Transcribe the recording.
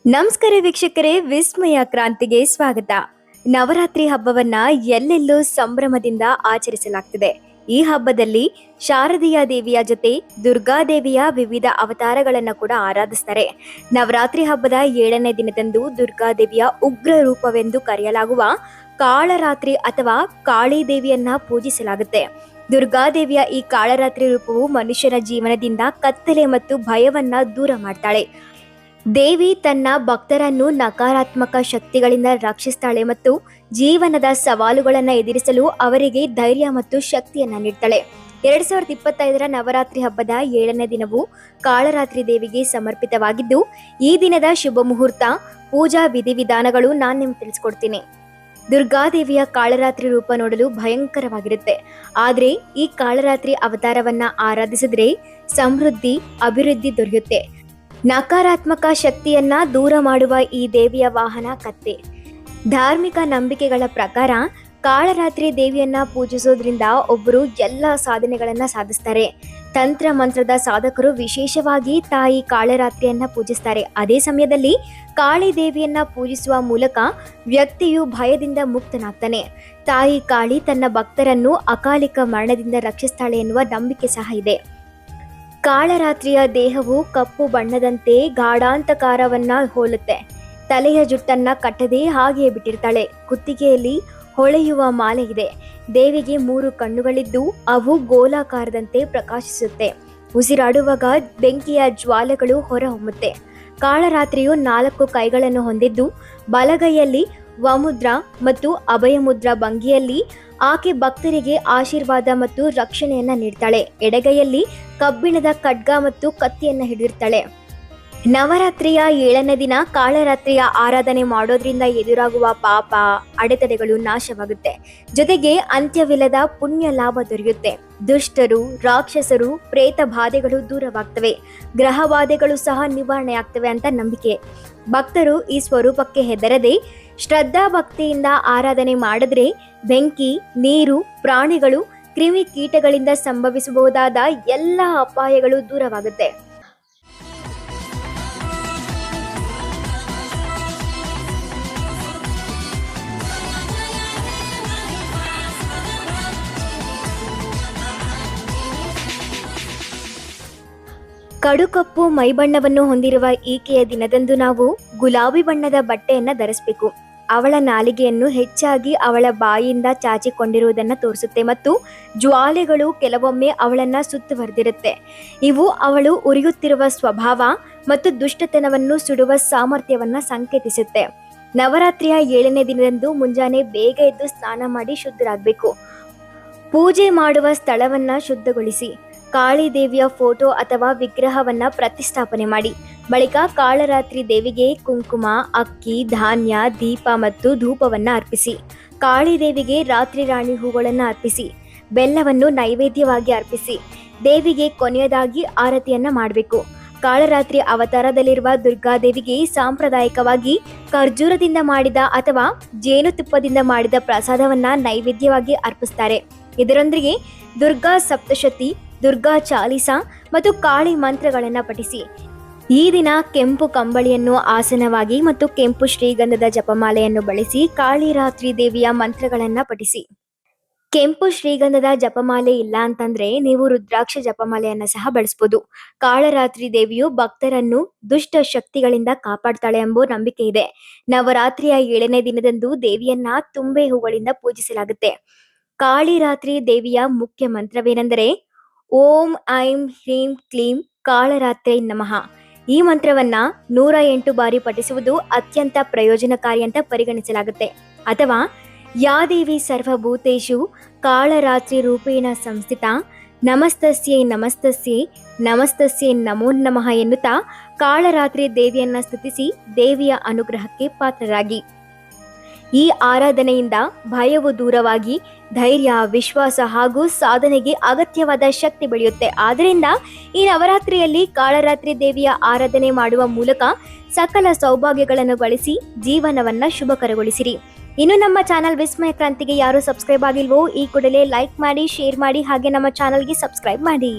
ನಮಸ್ಕಾರ ವೀಕ್ಷಕರೇ, ವಿಸ್ಮಯ ಕ್ರಾಂತಿಗೆ ಸ್ವಾಗತ. ನವರಾತ್ರಿ ಹಬ್ಬವನ್ನ ಎಲ್ಲೆಲ್ಲೂ ಸಂಭ್ರಮದಿಂದ ಆಚರಿಸಲಾಗ್ತಿದೆ. ಈ ಹಬ್ಬದಲ್ಲಿ ಶಾರದೀಯ ದೇವಿಯ ಜೊತೆ ದುರ್ಗಾದೇವಿಯ ವಿವಿಧ ಅವತಾರಗಳನ್ನ ಕೂಡ ಆರಾಧಿಸ್ತಾರೆ. ನವರಾತ್ರಿ ಹಬ್ಬದ 7ನೇ ದಿನದಂದು ದುರ್ಗಾದೇವಿಯ ಉಗ್ರ ರೂಪವೆಂದು ಕರೆಯಲಾಗುವ ಕಾಳರಾತ್ರಿ ಅಥವಾ ಕಾಳಿ ದೇವಿಯನ್ನ ಪೂಜಿಸಲಾಗುತ್ತೆ. ದುರ್ಗಾದೇವಿಯ ಈ ಕಾಳರಾತ್ರಿ ರೂಪವು ಮನುಷ್ಯನ ಜೀವನದಿಂದ ಕತ್ತಲೆ ಮತ್ತು ಭಯವನ್ನ ದೂರ ಮಾಡ್ತಾಳೆ. ದೇವಿ ತನ್ನ ಭಕ್ತರನ್ನು ನಕಾರಾತ್ಮಕ ಶಕ್ತಿಗಳಿಂದ ರಕ್ಷಿಸ್ತಾಳೆ ಮತ್ತು ಜೀವನದ ಸವಾಲುಗಳನ್ನು ಎದುರಿಸಲು ಅವರಿಗೆ ಧೈರ್ಯ ಮತ್ತು ಶಕ್ತಿಯನ್ನ ನೀಡ್ತಾಳೆ. 2025ರ ನವರಾತ್ರಿ ಹಬ್ಬದ 7ನೇ ದಿನವು ಕಾಳರಾತ್ರಿ ದೇವಿಗೆ ಸಮರ್ಪಿತವಾಗಿದ್ದು, ಈ ದಿನದ ಶುಭ ಮುಹೂರ್ತ, ಪೂಜಾ ವಿಧಿವಿಧಾನಗಳು ನಾನು ನಿಮ್ಗೆ ತಿಳಿಸ್ಕೊಡ್ತೀನಿ. ದುರ್ಗಾದೇವಿಯ ಕಾಳರಾತ್ರಿ ರೂಪ ನೋಡಲು ಭಯಂಕರವಾಗಿರುತ್ತೆ. ಆದರೆ ಈ ಕಾಳರಾತ್ರಿ ಅವತಾರವನ್ನ ಆರಾಧಿಸಿದ್ರೆ ಸಮೃದ್ಧಿ, ಅಭಿವೃದ್ಧಿ ದೊರೆಯುತ್ತೆ. ನಕಾರಾತ್ಮಕ ಶಕ್ತಿಯನ್ನ ದೂರ ಮಾಡುವ ಈ ದೇವಿಯ ವಾಹನ ಕತ್ತೆ. ಧಾರ್ಮಿಕ ನಂಬಿಕೆಗಳ ಪ್ರಕಾರ ಕಾಳರಾತ್ರಿ ದೇವಿಯನ್ನ ಪೂಜಿಸೋದ್ರಿಂದ ಒಬ್ಬರು ಎಲ್ಲ ಸಾಧನೆಗಳನ್ನ ಸಾಧಿಸ್ತಾರೆ. ತಂತ್ರ ಮಂತ್ರದ ಸಾಧಕರು ವಿಶೇಷವಾಗಿ ತಾಯಿ ಕಾಳರಾತ್ರಿಯನ್ನ ಪೂಜಿಸ್ತಾರೆ. ಅದೇ ಸಮಯದಲ್ಲಿ ಕಾಳಿ ದೇವಿಯನ್ನ ಪೂಜಿಸುವ ಮೂಲಕ ವ್ಯಕ್ತಿಯು ಭಯದಿಂದ ಮುಕ್ತನಾಗ್ತಾನೆ. ತಾಯಿ ಕಾಳಿ ತನ್ನ ಭಕ್ತರನ್ನು ಅಕಾಲಿಕ ಮರಣದಿಂದ ರಕ್ಷಿಸ್ತಾಳೆ ಎನ್ನುವ ನಂಬಿಕೆ ಸಹ ಇದೆ. ಕಾಳರಾತ್ರಿಯ ದೇಹವು ಕಪ್ಪು ಬಣ್ಣದಂತೆ ಗಾಢಾಂಧಕಾರವನ್ನ ಹೋಲುತ್ತೆ. ತಲೆಯ ಜುಟ್ಟನ್ನ ಕಟ್ಟದೆ ಹಾಗೆಯೇ ಬಿಟ್ಟಿರ್ತಾಳೆ. ಕುತ್ತಿಗೆಯಲ್ಲಿ ಹೊಳೆಯುವ ಮಾಲೆ ಇದೆ. ದೇವಿಗೆ 3 ಕಣ್ಣುಗಳಿದ್ದು ಅವು ಗೋಲಾಕಾರದಂತೆ ಪ್ರಕಾಶಿಸುತ್ತೆ. ಉಸಿರಾಡುವಾಗ ಬೆಂಕಿಯ ಜ್ವಾಲೆಗಳು ಹೊರಹೊಮ್ಮುತ್ತೆ. ಕಾಳರಾತ್ರಿಯು 4 ಕೈಗಳನ್ನು ಹೊಂದಿದ್ದು, ಬಲಗೈಯಲ್ಲಿ ವಮುದ್ರ ಮತ್ತು ಅಭಯಮುದ್ರ ಭಂಗಿಯಲ್ಲಿ ಆಕೆ ಭಕ್ತರಿಗೆ ಆಶೀರ್ವಾದ ಮತ್ತು ರಕ್ಷಣೆಯನ್ನ ನೀಡ್ತಾಳೆ. ಎಡಗೈಯಲ್ಲಿ ಕಬ್ಬಿಣದ ಖಡ್ಗ ಮತ್ತು ಕತ್ತಿಯನ್ನ ಹಿಡಿದಿರ್ತಾಳೆ. ನವರಾತ್ರಿಯ 7ನೇ ದಿನ ಕಾಳರಾತ್ರಿಯ ಆರಾಧನೆ ಮಾಡೋದ್ರಿಂದ ಎದುರಾಗುವ ಪಾಪ, ಅಡೆತಡೆಗಳು ನಾಶವಾಗುತ್ತೆ. ಜೊತೆಗೆ ಅಂತ್ಯವಿಲ್ಲದ ಪುಣ್ಯ ಲಾಭ ದೊರೆಯುತ್ತೆ. ದುಷ್ಟರು, ರಾಕ್ಷಸರು, ಪ್ರೇತ ಬಾಧೆಗಳು ದೂರವಾಗ್ತವೆ. ಗ್ರಹ ಬಾಧೆಗಳು ಸಹ ನಿವಾರಣೆ ಆಗ್ತವೆ ಅಂತ ನಂಬಿಕೆ. ಭಕ್ತರು ಈ ಸ್ವರೂಪಕ್ಕೆ ಹೆದರದೆ ಶ್ರದ್ಧಾ ಭಕ್ತಿಯಿಂದ ಆರಾಧನೆ ಮಾಡಿದ್ರೆ ಬೆಂಕಿ, ನೀರು, ಪ್ರಾಣಿಗಳು, ಕ್ರಿಮಿ ಕೀಟಗಳಿಂದ ಸಂಭವಿಸಬಹುದಾದ ಎಲ್ಲ ಅಪಾಯಗಳು ದೂರವಾಗುತ್ತೆ. ಕಡುಕಪ್ಪು ಮೈಬಣ್ಣವನ್ನು ಹೊಂದಿರುವ ಈಕೆಯ ದಿನದಂದು ನಾವು ಗುಲಾಬಿ ಬಣ್ಣದ ಬಟ್ಟೆಯನ್ನ ಧರಿಸಬೇಕು. ಅವಳ ನಾಲಿಗೆಯನ್ನು ಹೆಚ್ಚಾಗಿ ಅವಳ ಬಾಯಿಯಿಂದ ಚಾಚಿಕೊಂಡಿರುವುದನ್ನು ತೋರಿಸುತ್ತೆ ಮತ್ತು ಜ್ವಾಲೆಗಳು ಕೆಲವೊಮ್ಮೆ ಅವಳನ್ನ ಸುತ್ತುವರೆದಿರುತ್ತೆ. ಇವು ಅವಳು ಉರಿಯುತ್ತಿರುವ ಸ್ವಭಾವ ಮತ್ತು ದುಷ್ಟತನವನ್ನು ಸುಡುವ ಸಾಮರ್ಥ್ಯವನ್ನ ಸಂಕೇತಿಸುತ್ತೆ. ನವರಾತ್ರಿಯ 7ನೇ ದಿನದಂದು ಮುಂಜಾನೆ ಬೇಗ ಎದ್ದು ಸ್ನಾನ ಮಾಡಿ ಶುದ್ಧರಾಗಬೇಕು. ಪೂಜೆ ಮಾಡುವ ಸ್ಥಳವನ್ನ ಶುದ್ಧಗೊಳಿಸಿ ಕಾಳಿ ದೇವಿಯ ಫೋಟೋ ಅಥವಾ ವಿಗ್ರಹವನ್ನ ಪ್ರತಿಷ್ಠಾಪನೆ ಮಾಡಿ. ಬಳಿಕ ಕಾಳರಾತ್ರಿ ದೇವಿಗೆ ಕುಂಕುಮ, ಅಕ್ಕಿ, ಧಾನ್ಯ, ದೀಪ ಮತ್ತು ಧೂಪವನ್ನ ಅರ್ಪಿಸಿ. ಕಾಳಿ ದೇವಿಗೆ ರಾತ್ರಿ ರಾಣಿ ಹೂಗಳನ್ನು ಅರ್ಪಿಸಿ ಬೆಲ್ಲವನ್ನು ನೈವೇದ್ಯವಾಗಿ ಅರ್ಪಿಸಿ ದೇವಿಗೆ ಕೊನೆಯದಾಗಿ ಆರತಿಯನ್ನ ಮಾಡಬೇಕು. ಕಾಳರಾತ್ರಿ ಅವತಾರದಲ್ಲಿರುವ ದುರ್ಗಾದೇವಿಗೆ ಸಾಂಪ್ರದಾಯಿಕವಾಗಿ ಖರ್ಜೂರದಿಂದ ಮಾಡಿದ ಅಥವಾ ಜೇನುತುಪ್ಪದಿಂದ ಮಾಡಿದ ಪ್ರಸಾದವನ್ನ ನೈವೇದ್ಯವಾಗಿ ಅರ್ಪಿಸ್ತಾರೆ. ಇದರೊಂದಿಗೆ ದುರ್ಗಾ ಸಪ್ತಶತಿ, ದುರ್ಗಾ ಚಾಲಿಸ ಮತ್ತು ಕಾಳಿ ಮಂತ್ರಗಳನ್ನ ಪಠಿಸಿ. ಈ ದಿನ ಕೆಂಪು ಕಂಬಳಿಯನ್ನು ಆಸನವಾಗಿ ಮತ್ತು ಕೆಂಪು ಶ್ರೀಗಂಧದ ಜಪಮಾಲೆಯನ್ನು ಬಳಸಿ ಕಾಳಿರಾತ್ರಿ ದೇವಿಯ ಮಂತ್ರಗಳನ್ನ ಪಠಿಸಿ. ಕೆಂಪು ಶ್ರೀಗಂಧದ ಜಪಮಾಲೆ ಇಲ್ಲ ಅಂತಂದ್ರೆ ನೀವು ರುದ್ರಾಕ್ಷ ಜಪಮಾಲೆಯನ್ನ ಸಹ ಬಳಸಬಹುದು. ಕಾಳರಾತ್ರಿ ದೇವಿಯು ಭಕ್ತರನ್ನು ದುಷ್ಟ ಶಕ್ತಿಗಳಿಂದ ಕಾಪಾಡ್ತಾಳೆ ಎಂಬ ನಂಬಿಕೆ ಇದೆ. ನವರಾತ್ರಿಯ 7ನೇ ದಿನದಂದು ದೇವಿಯನ್ನ ತುಂಬೆ ಹೂಗಳಿಂದ ಪೂಜಿಸಲಾಗುತ್ತೆ. ಕಾಳಿರಾತ್ರಿ ದೇವಿಯ ಮುಖ್ಯ ಮಂತ್ರವೇನೆಂದರೆ ಓಂ ಐಂ ಹ್ರೀಂ ಕ್ಲೀಂ ಕಾಳರಾತ್ರಿ ನಮಃ. ಈ ಮಂತ್ರವನ್ನ 108 ಬಾರಿ ಪಠಿಸುವುದು ಅತ್ಯಂತ ಪ್ರಯೋಜನಕಾರಿ ಅಂತ ಪರಿಗಣಿಸಲಾಗುತ್ತೆ. ಅಥವಾ ಯಾ ದೇವಿ ಸರ್ವಭೂತೇಷು ಕಾಳರಾತ್ರಿ ರೂಪೇಣ ಸಂಸ್ಥಿತ ನಮಸ್ತಸ್ಯೈ ನಮಸ್ತಸ್ಯೈ ನಮಸ್ತಸ್ಯೈ ನಮೋ ನಮಃ ಎನ್ನುತ್ತಾ ಕಾಳರಾತ್ರಿ ದೇವಿಯನ್ನ ಸ್ತುತಿಸಿ ದೇವಿಯ ಅನುಗ್ರಹಕ್ಕೆ ಪಾತ್ರರಾಗಿ. ಈ ಆರಾಧನೆಯಿಂದ ಭಯವು ದೂರವಾಗಿ ಧೈರ್ಯ, ವಿಶ್ವಾಸ ಹಾಗೂ ಸಾಧನೆಗೆ ಅಗತ್ಯವಾದ ಶಕ್ತಿ ಬೆಳೆಯುತ್ತೆ. ಆದ್ದರಿಂದ ಈ ನವರಾತ್ರಿಯಲ್ಲಿ ಕಾಳರಾತ್ರಿ ದೇವಿಯ ಆರಾಧನೆ ಮಾಡುವ ಮೂಲಕ ಸಕಲ ಸೌಭಾಗ್ಯಗಳನ್ನು ಗಳಿಸಿ ಜೀವನವನ್ನ ಶುಭಕರಗೊಳಿಸಿರಿ. ಇನ್ನು ನಮ್ಮ ಚಾನಲ್ ವಿಸ್ಮಯ ಕ್ರಾಂತಿಗೆ ಯಾರು ಸಬ್ಸ್ಕ್ರೈಬ್ ಆಗಿಲ್ವೋ ಈ ಕೂಡಲೇ ಲೈಕ್ ಮಾಡಿ, ಶೇರ್ ಮಾಡಿ, ಹಾಗೆ ನಮ್ಮ ಚಾನಲ್ಗೆ ಸಬ್ಸ್ಕ್ರೈಬ್ ಮಾಡಿ.